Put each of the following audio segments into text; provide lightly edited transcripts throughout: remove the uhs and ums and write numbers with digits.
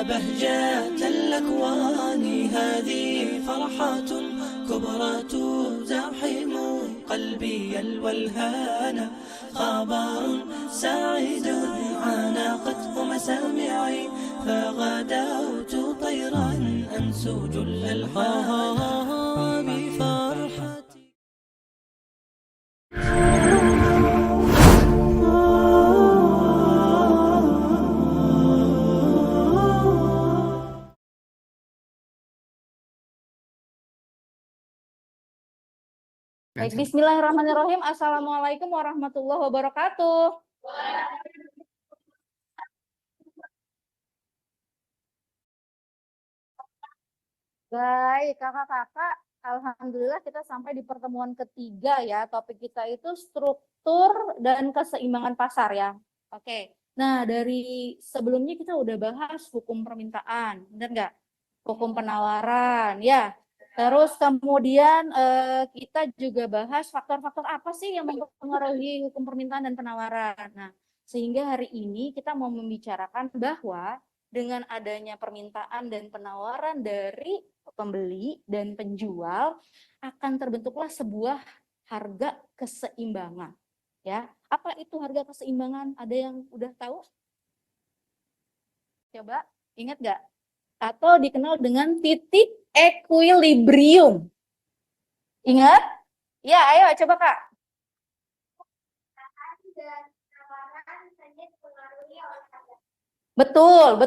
يا بهجة الأكوان هذه فرحة كبرى تزاحم قلبي الولهان، خبر سعيد عانقته مسامعي، فغدوت طيرا أنسو جل الحان بفرحتي. Baik, bismillahirrahmanirrahim. Assalamualaikum warahmatullahi wabarakatuh. Baik, kakak-kakak, alhamdulillah kita sampai di pertemuan ketiga ya. Topik kita itu struktur dan keseimbangan pasar ya. Oke. Nah, dari sebelumnya kita udah bahas hukum permintaan, benar nggak? Hukum penawaran, ya. Terus kemudian kita juga bahas faktor-faktor apa sih yang mempengaruhi hukum permintaan dan penawaran. Nah, sehingga hari ini kita mau membicarakan bahwa dengan adanya permintaan dan penawaran dari pembeli dan penjual akan terbentuklah sebuah harga keseimbangan. Ya, apa itu harga keseimbangan? Ada yang udah tahu? Coba ingat nggak? Atau dikenal dengan titik equilibrium. Ingat? Ya, ayo coba Kak. Betul.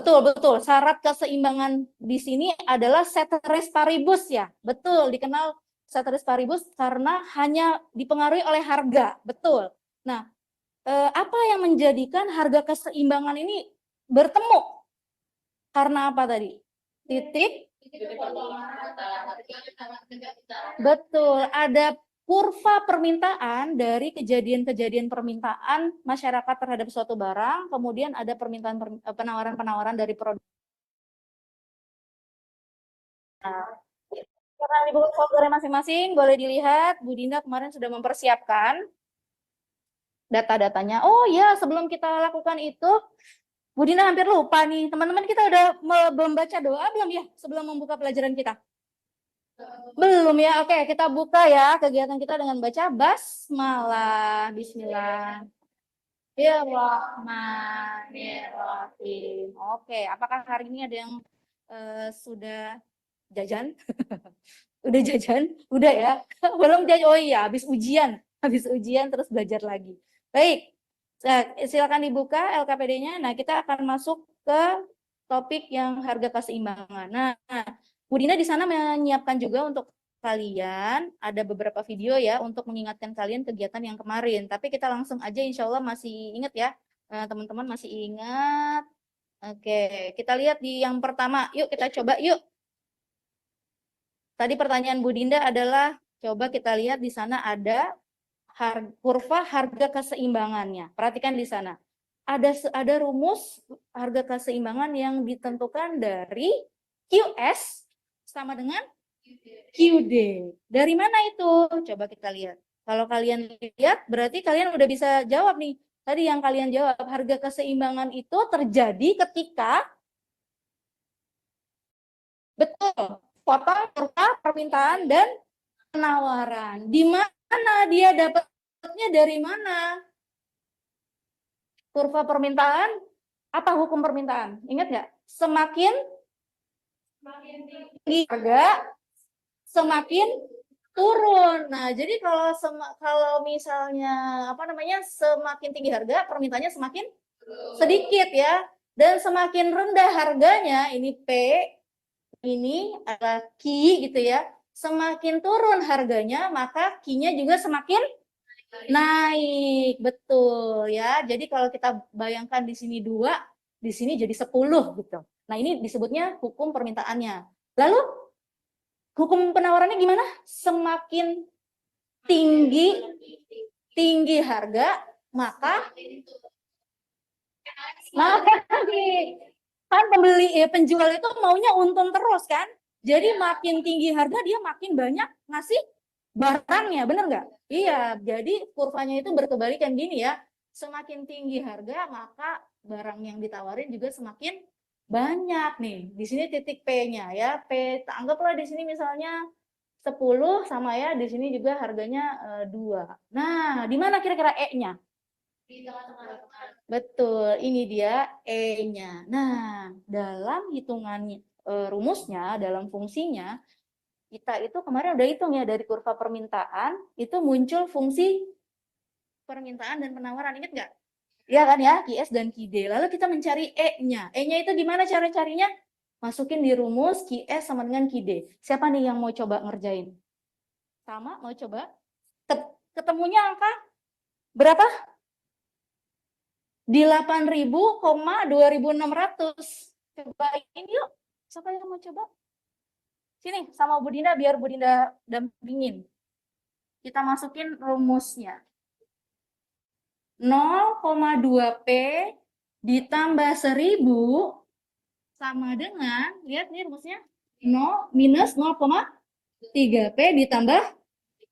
Syarat keseimbangan di sini adalah ceteris paribus ya. Betul, dikenal ceteris paribus karena hanya dipengaruhi oleh harga. Betul. Nah, apa yang menjadikan harga keseimbangan ini bertemu? Karena apa tadi? Titik. Betul, ada kurva permintaan dari kejadian-kejadian permintaan masyarakat terhadap suatu barang, kemudian ada penawaran-penawaran dari produk. Karena di buku folder masing-masing, boleh dilihat, Bu Dinda kemarin sudah mempersiapkan data-datanya. Oh ya, sebelum kita lakukan itu, Bu Dina hampir lupa nih, teman-teman kita udah membaca doa belum ya sebelum membuka pelajaran kita? Belum ya, oke kita buka ya kegiatan kita dengan baca basmalah, bismillah. Bismillahirrahmanirrahim. Oke, apakah hari ini ada yang sudah jajan? Udah jajan? Udah ya? Belum jajan, oh iya, habis ujian terus belajar lagi. Baik, silakan dibuka LKPD-nya. Nah, kita akan masuk ke topik yang harga keseimbangan. Nah, Bu Dina di sana menyiapkan juga untuk kalian, ada beberapa video ya untuk mengingatkan kalian kegiatan yang kemarin. Tapi kita langsung aja, insya Allah masih ingat ya. Teman-teman masih ingat. Oke, kita lihat di yang pertama. Yuk kita coba yuk. Tadi pertanyaan Bu Dinda adalah, coba kita lihat di sana ada kurva harga keseimbangannya. Perhatikan di sana. Ada rumus harga keseimbangan yang ditentukan dari QS sama dengan QD. Dari mana itu? Coba kita lihat. Kalau kalian lihat, berarti kalian udah bisa jawab nih. Tadi yang kalian jawab, harga keseimbangan itu terjadi ketika, betul, potong kurva permintaan dan penawaran. Di mana dia dapatnya, dari mana? Kurva permintaan, apa hukum permintaan? Ingat nggak? Semakin tinggi harga, semakin turun. Nah, jadi kalau misalnya semakin tinggi harga, permintaannya semakin sedikit ya. Dan semakin rendah harganya, ini P, ini adalah Q gitu ya. Semakin turun harganya, maka Q-nya juga semakin naik. Betul ya. Jadi kalau kita bayangkan di sini 2, di sini jadi 10 gitu. Nah, ini disebutnya hukum permintaannya. Lalu hukum penawarannya gimana? Semakin tinggi harga, maka kan penjual itu maunya untung terus kan? Jadi makin tinggi harga dia makin banyak ngasih barangnya, bener nggak? Iya, jadi kurvanya itu berkebalikan gini ya. Semakin tinggi harga, maka barang yang ditawarin juga semakin Banyak nih. Di sini titik P-nya ya. P, anggaplah di sini misalnya 10 sama ya, di sini juga harganya 2. Nah, di mana kira-kira E-nya? Betul, ini dia E-nya. Nah, dalam hitungan rumusnya, dalam fungsinya, kita itu kemarin udah hitung ya, dari kurva permintaan, itu muncul fungsi permintaan dan penawaran. Ingat nggak? Iya kan ya, QS dan QD. Lalu kita mencari E-nya. E-nya itu gimana cara carinya? Masukin di rumus QS sama dengan QD. Siapa nih yang mau coba ngerjain? Sama, mau coba? Ketemunya angka berapa? Di 8.000,2600. Cobain yuk. Siapa yang mau coba? Sini, sama Bu Dinda biar Bu Dinda dampingin. Kita masukin rumusnya. 0,2P ditambah 1000 sama dengan, lihat nih rumusnya, 0 minus 0,3P ditambah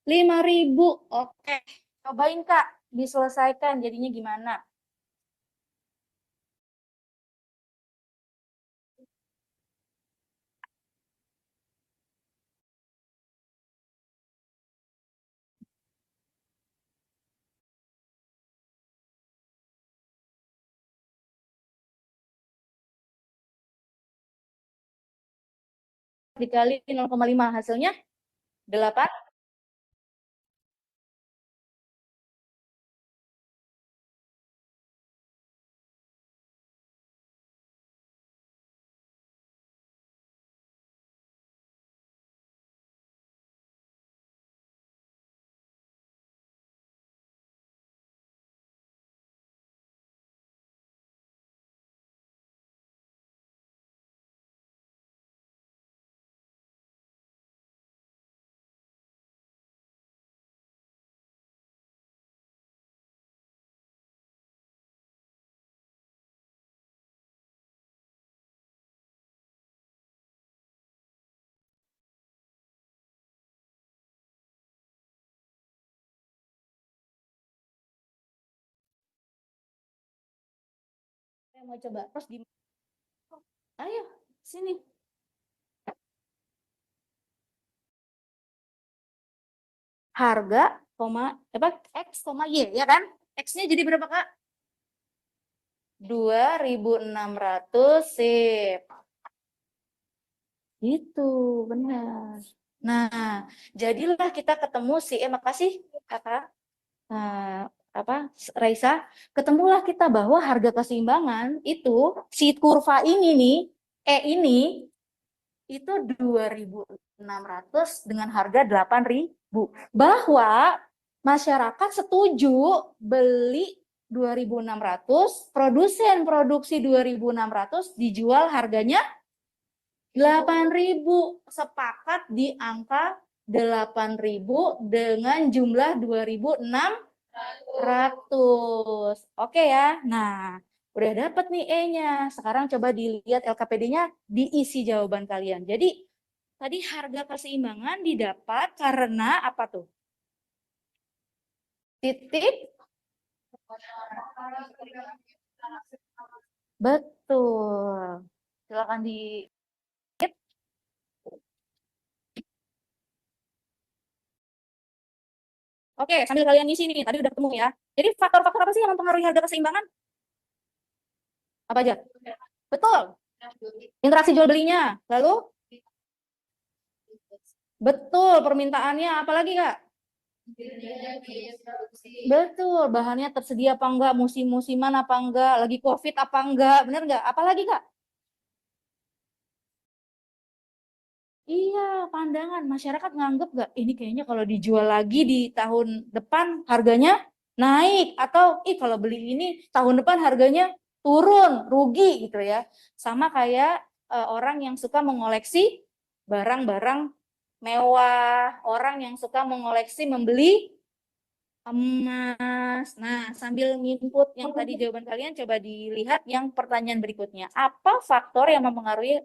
5.000. Oke, cobain Kak, diselesaikan jadinya gimana? Dikali 0,5 hasilnya 8. Saya mau coba terus di, ayo sini. Harga koma apa X koma Y ya kan? X-nya jadi berapa Kak? 2.600, sip. Itu benar. Nah, jadilah kita ketemu si makasih Kakak. Nah, apa Raisa, ketemulah kita bahwa harga keseimbangan itu si kurva ini nih, E ini itu 2.600 dengan harga 8.000. Bahwa masyarakat setuju beli 2.600, produsen produksi 2.600, dijual harganya 8.000, sepakat di angka 8.000 dengan jumlah 2.600. Oke ya. Nah, udah dapat nih E-nya. Sekarang coba dilihat LKPD-nya, diisi jawaban kalian. Jadi tadi harga keseimbangan didapat karena apa tuh? Titik. Betul. Silakan di. Oke, sambil kalian isi nih, tadi udah ketemu ya. Jadi faktor-faktor apa sih yang mempengaruhi harga keseimbangan? Apa aja? Betul. Interaksi jual belinya. Lalu? Betul, permintaannya apalagi Kak? Betul, bahannya tersedia apa enggak, musim-musiman apa enggak, lagi COVID apa enggak, bener enggak? Apalagi Kak? Iya, pandangan masyarakat nganggep nggak ini kayaknya kalau dijual lagi di tahun depan harganya naik, atau ih kalau beli ini tahun depan harganya turun, rugi gitu ya. Sama kayak orang yang suka mengoleksi barang-barang mewah, orang yang suka mengoleksi membeli emas. Nah, sambil nginput yang tadi jawaban kalian, coba dilihat yang pertanyaan berikutnya. Apa faktor yang mempengaruhi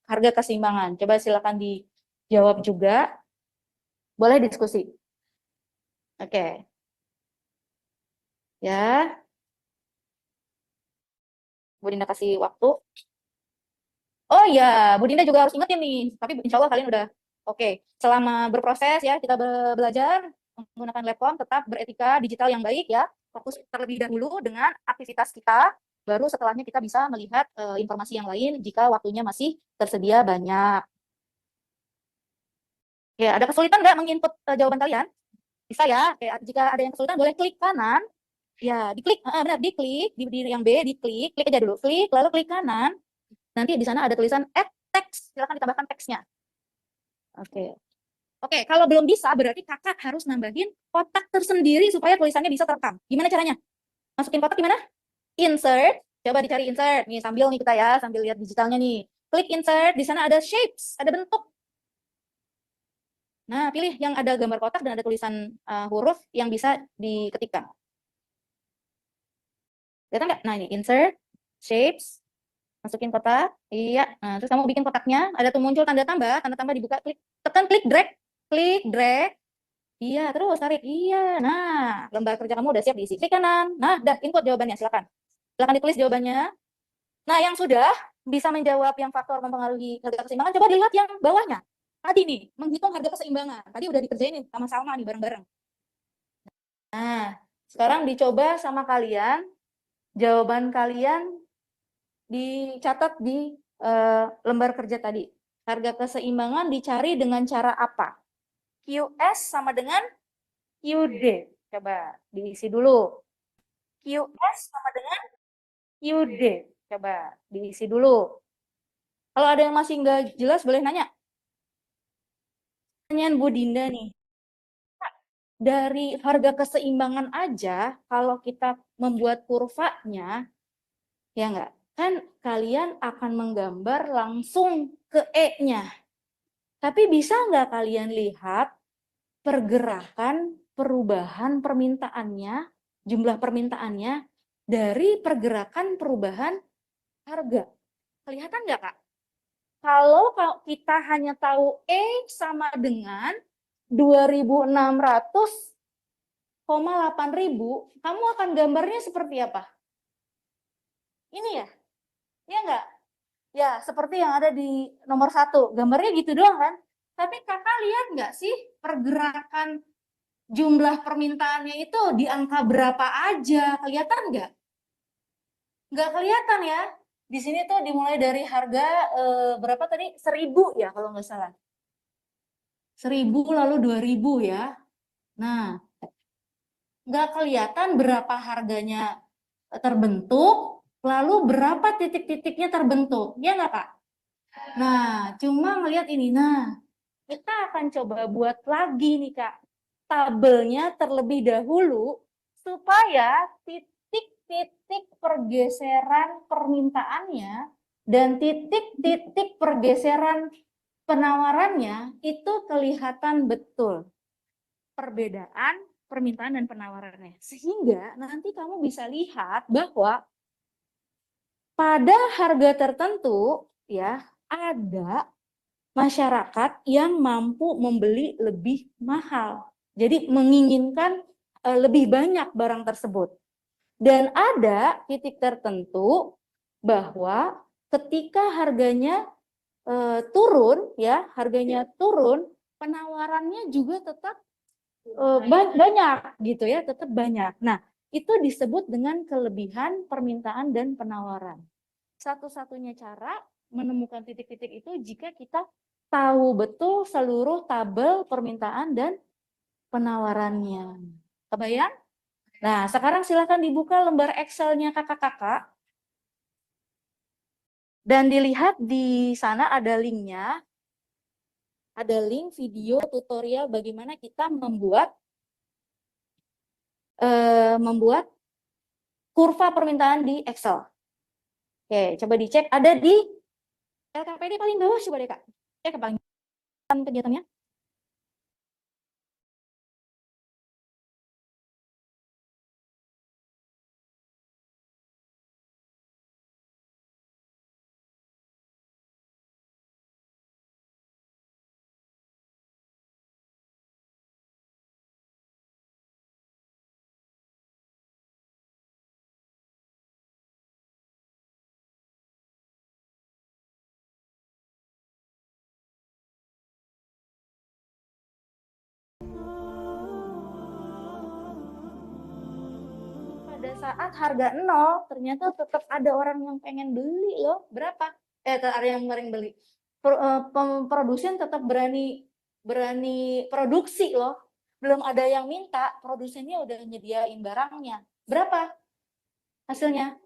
harga keseimbangan? Coba silakan dijawab juga. Boleh diskusi. Oke. Ya, Bu Dinda kasih waktu. Oh ya, Bu Dinda juga harus ingetin nih. Tapi insya Allah kalian udah oke. Selama berproses ya, kita belajar menggunakan laptop, tetap beretika digital yang baik ya. Fokus terlebih dahulu dengan aktivitas kita. Baru setelahnya kita bisa melihat informasi yang lain jika waktunya masih tersedia banyak. Ya, ada kesulitan nggak menginput jawaban kalian? Bisa ya. Jika ada yang kesulitan boleh klik kanan. Ya, diklik, benar, diklik di yang B, diklik, klik aja dulu, klik, lalu klik kanan. Nanti di sana ada tulisan add text, silakan ditambahkan teksnya. Oke. Oke, kalau belum bisa berarti kakak harus nambahin kotak tersendiri supaya tulisannya bisa terekam. Gimana caranya? Masukin kotak gimana? Insert, coba dicari insert. Nih sambil nih kita ya, sambil lihat digitalnya nih. Klik insert, di sana ada shapes, ada bentuk. Nah, pilih yang ada gambar kotak dan ada tulisan huruf yang bisa diketikkan. Lihat nggak? Nah, ini insert, shapes, masukin kotak. Iya. Nah, terus kamu bikin kotaknya, ada tuh muncul tanda tambah dibuka, klik, tekan klik drag. Iya, terus tarik. Iya. Nah, lembar kerja kamu udah siap diisi. Klik kanan. Nah, udah input jawabannya, silakan. Silakan ditulis jawabannya. Nah, yang sudah bisa menjawab yang faktor mempengaruhi harga keseimbangan, coba dilihat yang bawahnya. Tadi nih, menghitung harga keseimbangan. Tadi udah dikerjain nih sama Salma nih bareng-bareng. Nah, sekarang dicoba sama kalian, jawaban kalian dicatat di lembar kerja tadi. Harga keseimbangan dicari dengan cara apa? QS sama dengan QD. Coba diisi dulu. QS sama dengan QD. Coba diisi dulu. Kalau ada yang masih nggak jelas, boleh nanya. Pertanyaan Bu Dinda nih. Dari harga keseimbangan aja, kalau kita membuat kurvanya, ya nggak? Kan kalian akan menggambar langsung ke E-nya. Tapi bisa nggak kalian lihat pergerakan perubahan permintaannya, jumlah permintaannya dari pergerakan perubahan harga? Kelihatan nggak, Kak? Kalau kita hanya tahu E sama dengan 2.600,8.000, kamu akan gambarnya seperti apa? Ini ya? Ya nggak? Ya, seperti yang ada di nomor 1. Gambarnya gitu doang kan? Tapi kakak lihat nggak sih pergerakan jumlah permintaannya itu di angka berapa aja? Kelihatan nggak? Nggak kelihatan ya. Di sini tuh dimulai dari harga berapa tadi? 1.000 ya kalau nggak salah. 1.000 lalu 2.000 ya. Nah, nggak kelihatan berapa harganya terbentuk, lalu berapa titik-titiknya terbentuk. Ya nggak, Kak? Nah, cuma ngelihat ini. Nah, kita akan coba buat lagi nih, Kak, tabelnya terlebih dahulu supaya titik-titik pergeseran permintaannya dan titik-titik pergeseran penawarannya itu kelihatan betul perbedaan permintaan dan penawarannya. Sehingga nanti kamu bisa lihat bahwa pada harga tertentu ya ada masyarakat yang mampu membeli lebih mahal. Jadi menginginkan lebih banyak barang tersebut. Dan ada titik tertentu bahwa ketika harganya turun ya, harganya turun, penawarannya juga tetap banyak gitu ya, tetap banyak. Nah, itu disebut dengan kelebihan permintaan dan penawaran. Satu-satunya cara menemukan titik-titik itu jika kita tahu betul seluruh tabel permintaan dan penawarannya. Kebayang? Nah, sekarang silakan dibuka lembar Excel-nya kakak-kakak. Dan dilihat di sana ada linknya. Ada link video tutorial bagaimana kita membuat kurva permintaan di Excel. Oke, coba dicek. Ada di LKPD paling bawah, coba deh, Kak. Cek paling kegiatannya. saat harga 0, ternyata tetap ada orang yang pengen beli loh. Berapa? Ada yang beli. Produsen tetap berani produksi loh. Belum ada yang minta, produsennya udah nyediain barangnya. Berapa hasilnya?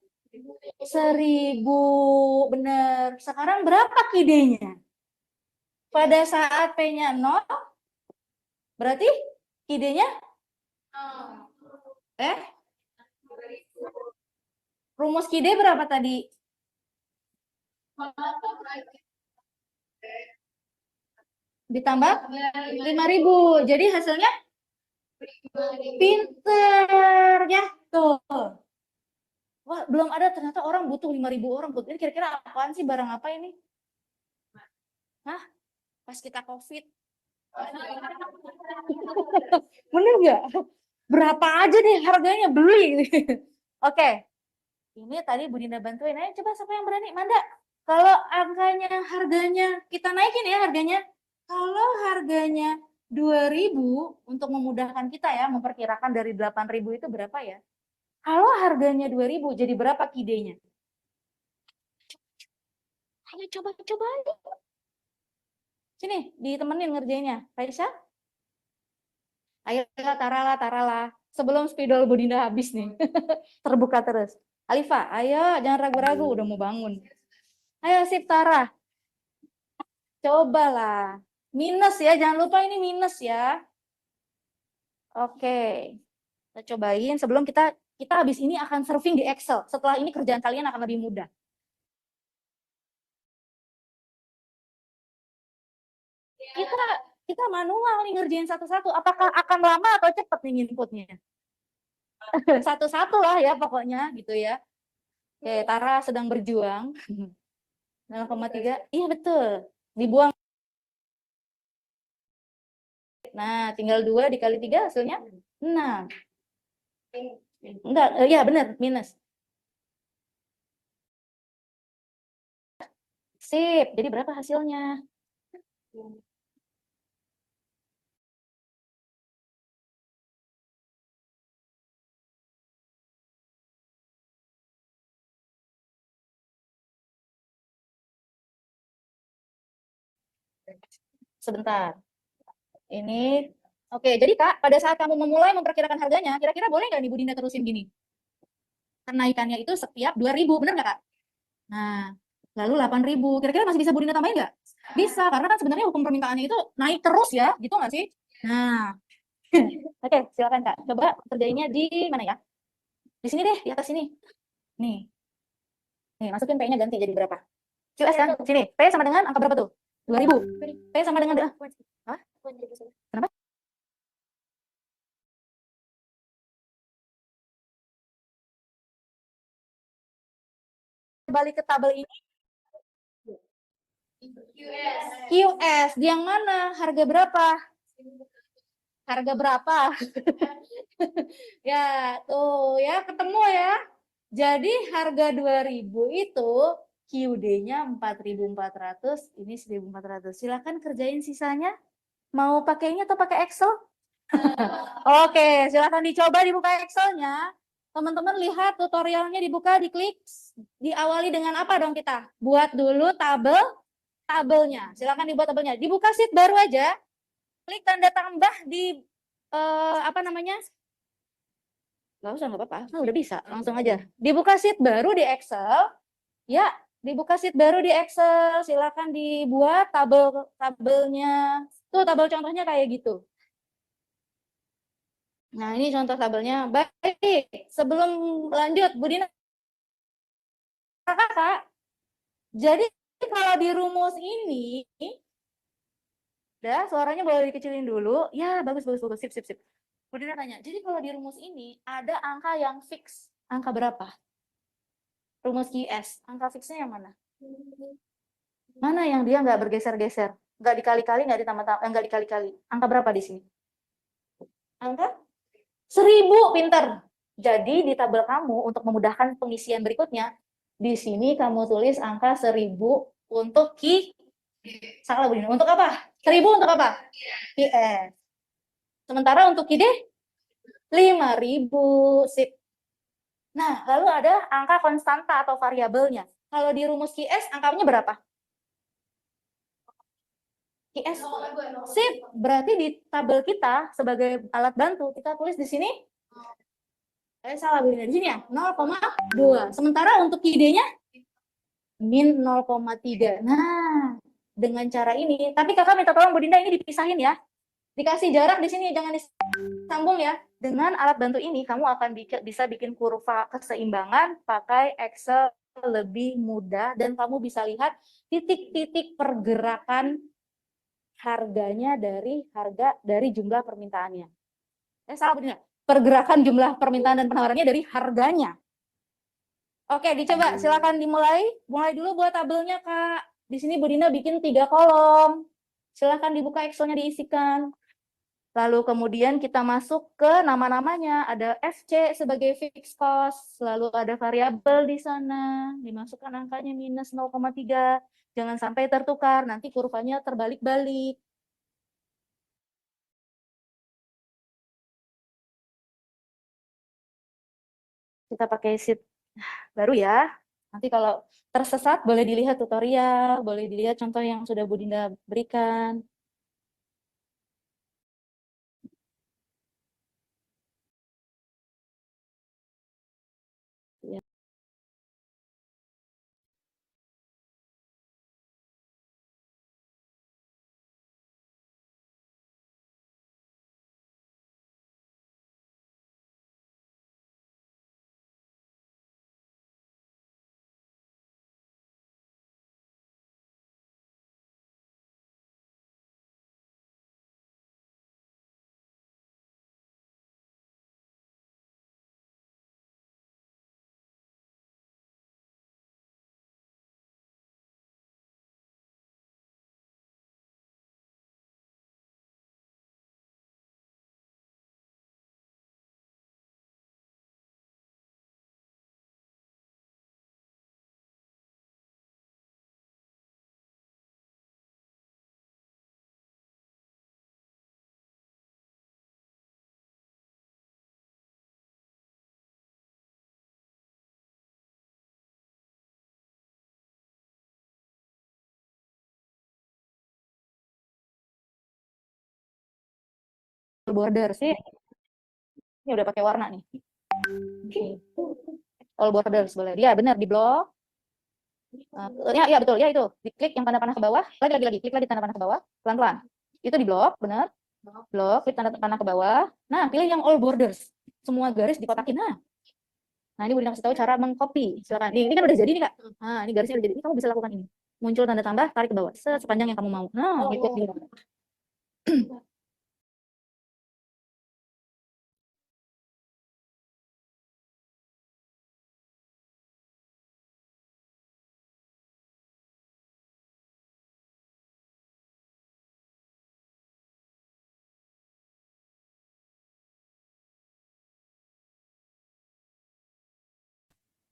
1.000, bener. Sekarang berapa KID-nya? Pada saat P-nya 0, berarti KID-nya rumus KID berapa tadi? Ditambah 5.000. Jadi hasilnya pinter ya tuh. Wah, belum ada, ternyata orang butuh 5.000 orang. Ini kira-kira apaan sih, barang apa ini? Hah? Pas kita COVID. Bener nggak? Berapa aja deh harganya, beli. Oke. Ini tadi Bu Dinda bantuin. Ayo coba siapa yang berani? Manda. Kalau harganya kita naikin ya harganya. Kalau harganya 2.000 untuk memudahkan kita ya, memperkirakan dari 8.000 itu berapa ya? Kalau harganya 2.000 jadi berapa KID-nya? Ayo coba aja. Sini, ditemenin ngerjainnya. Raisa? Ayo taralah. Sebelum spidol Bu Dinda habis nih. Terbuka terus. Alifa, ayo jangan ragu-ragu, udah mau bangun. Ayo sip Tara. Cobalah. Minus ya, jangan lupa ini minus ya. Oke. Kita cobain sebelum kita habis ini akan surfing di Excel. Setelah ini kerjaan kalian akan lebih mudah. Kita manual nih ngerjain satu-satu. Apakah akan lama atau cepat nih inputnya? Satu-satu lah ya pokoknya gitu ya. Oke, Tara sedang berjuang. 0,3. Iya betul. Dibuang. Nah, tinggal 2 dikali 3 hasilnya 6. Enggak, ya benar, minus. Sip, jadi berapa hasilnya? Sebentar. Ini, oke, jadi Kak, pada saat kamu memulai memperkirakan harganya, kira-kira boleh nggak nih Bu Dinda terusin gini? Kenaikannya itu setiap 2.000, benar nggak Kak? Nah, lalu 8.000, kira-kira masih bisa Bu Dinda tambahin nggak? Bisa, karena kan sebenarnya hukum permintaannya itu naik terus ya, gitu nggak sih? Nah, oke, silakan Kak. Coba kerjainnya di mana ya? Di sini deh, di atas sini. Nih, masukin P-nya ganti jadi berapa? QS kan? Sini, P sama dengan angka berapa tuh? 2.000. P sama dengan... Hah? Kenapa? Balik ke tabel ini. QS. Yang mana? Harga berapa? Harga berapa? Ya, tuh ya ketemu ya. Jadi harga 2.000 itu QD-nya 4.400, ini 1.400. Silakan kerjain sisanya. Mau pakainya atau pakai Excel? Oke, silakan dicoba dibuka Excel-nya. Teman-teman lihat tutorialnya dibuka, diklik. Diawali dengan apa dong kita? Buat dulu tabelnya. Silakan dibuat tabelnya. Dibuka sheet baru aja. Klik tanda tambah di apa namanya? Gak usah, nggak apa-apa. Udah bisa, langsung aja. Dibuka sheet baru di Excel. Ya, dibuka sheet baru di Excel. Silakan dibuat tabelnya. Tuh tabel contohnya kayak gitu. Nah, ini contoh tabelnya. Baik, sebelum lanjut, Bu Dina, Kakak. Jadi kalau di rumus ini, udah suaranya boleh dikecilin dulu. Ya, bagus. Sip. Bu Dina tanya, jadi kalau di rumus ini ada angka yang fix. Angka berapa? Rumus QS, angka fixnya yang mana? Mana yang dia nggak bergeser-geser? Nggak dikali-kali, nggak ditambah-tambah, nggak dikali-kali. Angka berapa di sini? Angka 1.000, pinter. Jadi di tabel kamu untuk memudahkan pengisian berikutnya, di sini kamu tulis angka 1.000 untuk salah Bu Dina. Untuk apa? 1.000 untuk apa? QS. Sementara untuk QD 5.000. Sip. Nah, lalu ada angka konstanta atau variabelnya. Kalau di rumus QS, angkanya berapa? QS. Sip, berarti di tabel kita sebagai alat bantu, kita tulis di sini. Salah belinya di sini ya, 0,2. Sementara untuk QD-nya min 0,3. Nah, dengan cara ini, tapi kakak minta tolong Bu Dinda ini dipisahin ya. Dikasih jarak di sini, jangan disambung ya. Dengan alat bantu ini, kamu akan bisa bikin kurva keseimbangan pakai Excel lebih mudah, dan kamu bisa lihat titik-titik pergerakan harganya dari jumlah permintaannya. Salah Bu Dinda. Pergerakan jumlah permintaan dan penawarannya dari harganya. Oke, dicoba. Silakan dimulai. Mulai dulu buat tabelnya, Kak. Di sini Bu Dina bikin 3 kolom. Silakan dibuka Excel-nya, diisikan. Lalu kemudian kita masuk ke nama-namanya. Ada FC sebagai fixed cost. Lalu ada variabel di sana. Dimasukkan angkanya minus 0,3. Jangan sampai tertukar. Nanti kurvanya terbalik-balik. Kita pakai sheet baru ya. Nanti kalau tersesat boleh dilihat tutorial, boleh dilihat contoh yang sudah Bu Dinda berikan. Ya. Border sih, ini udah pakai warna nih. All borders boleh. Ya benar di blok. Ya betul ya, itu diklik yang tanda panah ke bawah, lagi klik lagi tanda panah ke bawah, pelan-pelan. Itu di blok, benar. Blok, klik tanda panah ke bawah. Nah, pilih yang all borders. Semua garis dikotakin. Nah, ini udah kasih tahu cara mengcopy. Silakan. Ini kan udah jadi nih, Kak. Nah, ini garisnya udah jadi. Ini kamu bisa lakukan ini. Muncul tanda tambah, tarik ke bawah sepanjang yang kamu mau. Nah, gitu.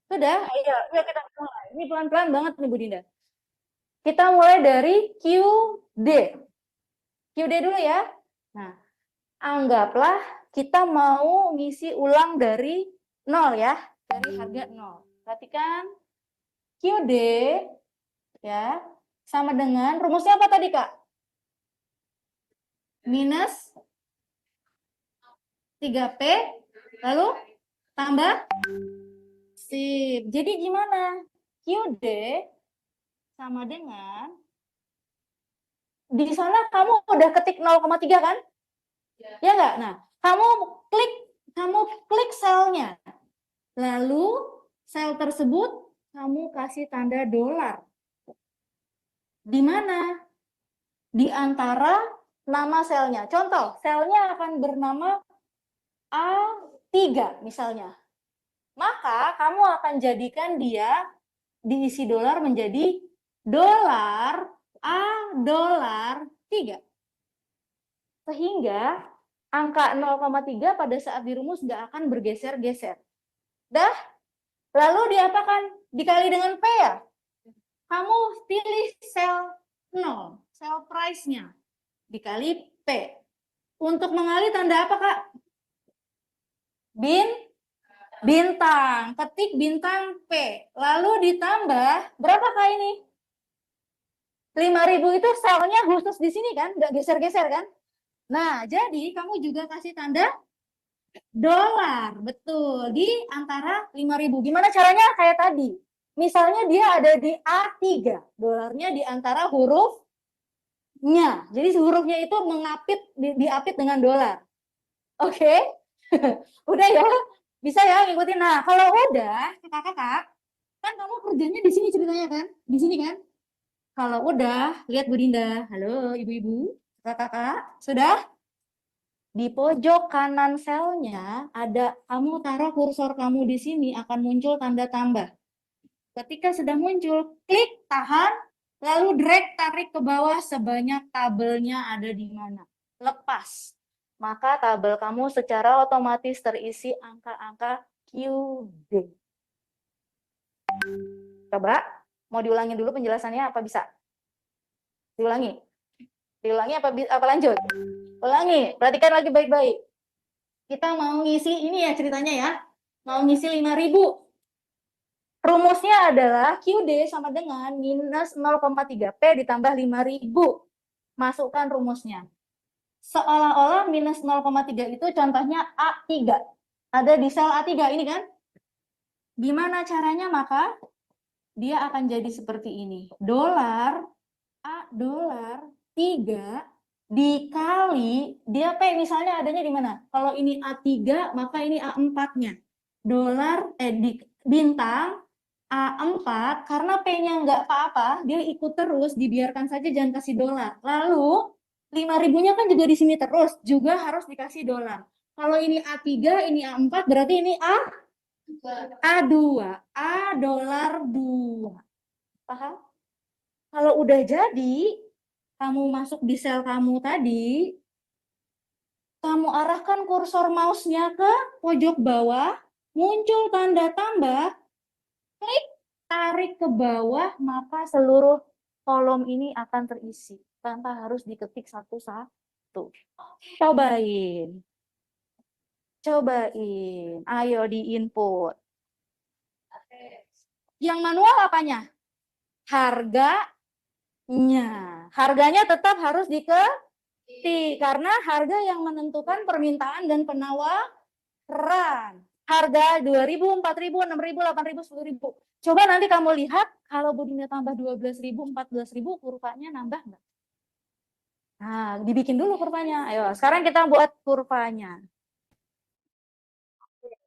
Sudah, ayo kita mulai. Ini pelan-pelan banget nih Bu Dinda. Kita mulai dari QD. QD dulu ya. Nah, anggaplah kita mau ngisi ulang dari 0 ya. Dari harga 0. Perhatikan QD ya sama dengan rumusnya apa tadi, Kak? Minus 3P lalu tambah sip. Jadi gimana? QD sama dengan, di sana kamu udah ketik 0,3 kan? Ya nggak? Nah, kamu klik selnya. Lalu sel tersebut kamu kasih tanda dolar. Di mana? Di antara nama selnya. Contoh, selnya akan bernama A3 misalnya. Maka kamu akan jadikan dia diisi dolar menjadi dolar $3. Sehingga angka 0,3 pada saat dirumus nggak akan bergeser-geser. Dah, lalu diapakan? Dikali dengan P ya? Kamu pilih sel 0, sel price-nya. Dikali P. Untuk mengali tanda apa, Kak? Bintang. Ketik bintang P. Lalu ditambah, berapa kali ini? 5.000 itu selnya khusus di sini kan? Nggak geser-geser kan? Nah, jadi kamu juga kasih tanda dolar. Betul. Di antara 5.000. Gimana caranya? Kayak tadi. Misalnya dia ada di A3. Dolarnya di antara hurufnya. Jadi hurufnya itu mengapit, diapit dengan dolar. Oke? Udah ya? Bisa ya ngikutin. Nah, kalau udah, kakak-kakak, kan kamu kerjanya di sini ceritanya kan? Di sini kan? Kalau udah, lihat Bu Dinda. Halo ibu-ibu, kakak-kakak, sudah? Di pojok kanan selnya ada, kamu taruh kursor kamu di sini akan muncul tanda tambah. Ketika sudah muncul, klik, tahan, lalu drag, tarik ke bawah sebanyak tabelnya ada di mana. Lepas. Maka tabel kamu secara otomatis terisi angka-angka QD. Coba, mau diulangi dulu penjelasannya apa bisa? Diulangi? Diulangi apa lanjut? Ulangi, perhatikan lagi baik-baik. Kita mau ngisi ini ya ceritanya ya. Mau ngisi 5.000. Rumusnya adalah QD sama dengan minus 0,3P ditambah 5.000. Masukkan rumusnya. Seolah-olah minus 0,3 itu contohnya A3. Ada di sel A3 ini kan? Gimana caranya? Maka dia akan jadi seperti ini. Dolar, A dolar 3 dikali, dia P misalnya adanya di mana? Kalau ini A3, maka ini A4-nya. Dolar, di bintang, A4, karena P-nya nggak apa-apa, dia ikut terus, dibiarkan saja, jangan kasih dolar. Lalu, 5.000-nya kan juga di sini terus, juga harus dikasih dolar. Kalau ini A3, ini A4, berarti ini A2, A dolar 2. Paham? Kalau udah jadi, kamu masuk di sel kamu tadi, kamu arahkan kursor mouse-nya ke pojok bawah, muncul tanda tambah, klik, tarik ke bawah, maka seluruh kolom ini akan terisi tanpa harus diketik satu-satu. Cobain. Cobain. Ayo di input. Yang manual apanya? Harganya. Harganya tetap harus diketik karena harga yang menentukan permintaan dan penawaran. Harga 2.000, 4.000, 6.000, 8.000, 10.000. Coba nanti kamu lihat kalau Budina tambah 12.000, 14.000, kurvanya nambah nggak? Nah, dibikin dulu kurvanya. Ayo, sekarang kita buat kurvanya.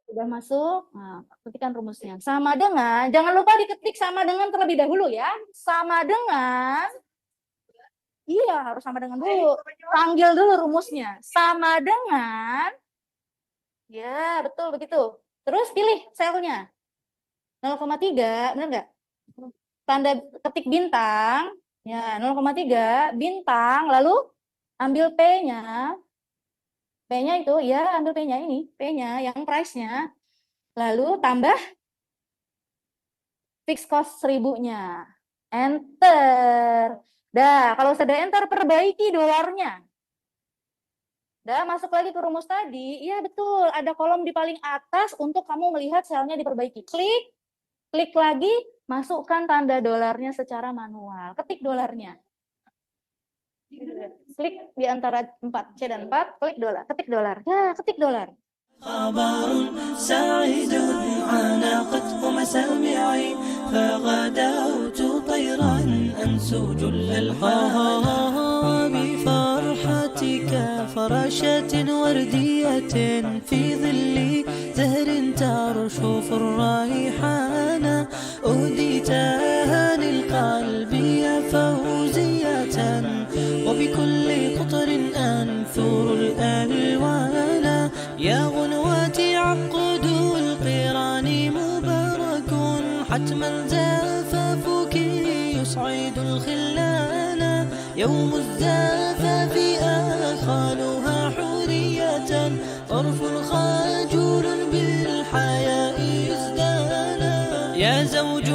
Sudah masuk, nah, ketikkan rumusnya. Sama dengan, jangan lupa diketik sama dengan terlebih dahulu ya. Sama dengan, iya harus sama dengan dulu. Panggil dulu rumusnya. Sama dengan, ya betul begitu. Terus pilih selnya. 0,3, benar nggak? Tanda ketik bintang, ya 0,3, bintang, lalu ambil P-nya. P-nya itu, ya ambil P-nya ini, P-nya yang price-nya. Lalu tambah fixed cost 1.000-nya. Enter. Dah, kalau sudah enter, perbaiki dolarnya. Dah, masuk lagi ke rumus tadi. Iya betul, ada kolom di paling atas untuk kamu melihat selnya diperbaiki. Klik, klik lagi, masukkan tanda dolarnya secara manual. Ketik dolarnya. Klik di antara 4, C dan 4, klik dolar, ketik dolar. Ya, ketik dolar. خبر سعيد عانقته مسامعي فغدوت طيرا أنسو جل الألحان بفرحتك فراشة وردية في ظل زهر ترشف الريحان أهديتها للقلب يا فوزية وبكل قطر أنثر الألوان يا غنواتي عقد القران مبارك حتما زفافك يسعد الخلان يوم الزفاف آخالها حورية طرف خجول بالحياء ازدانا يا زوج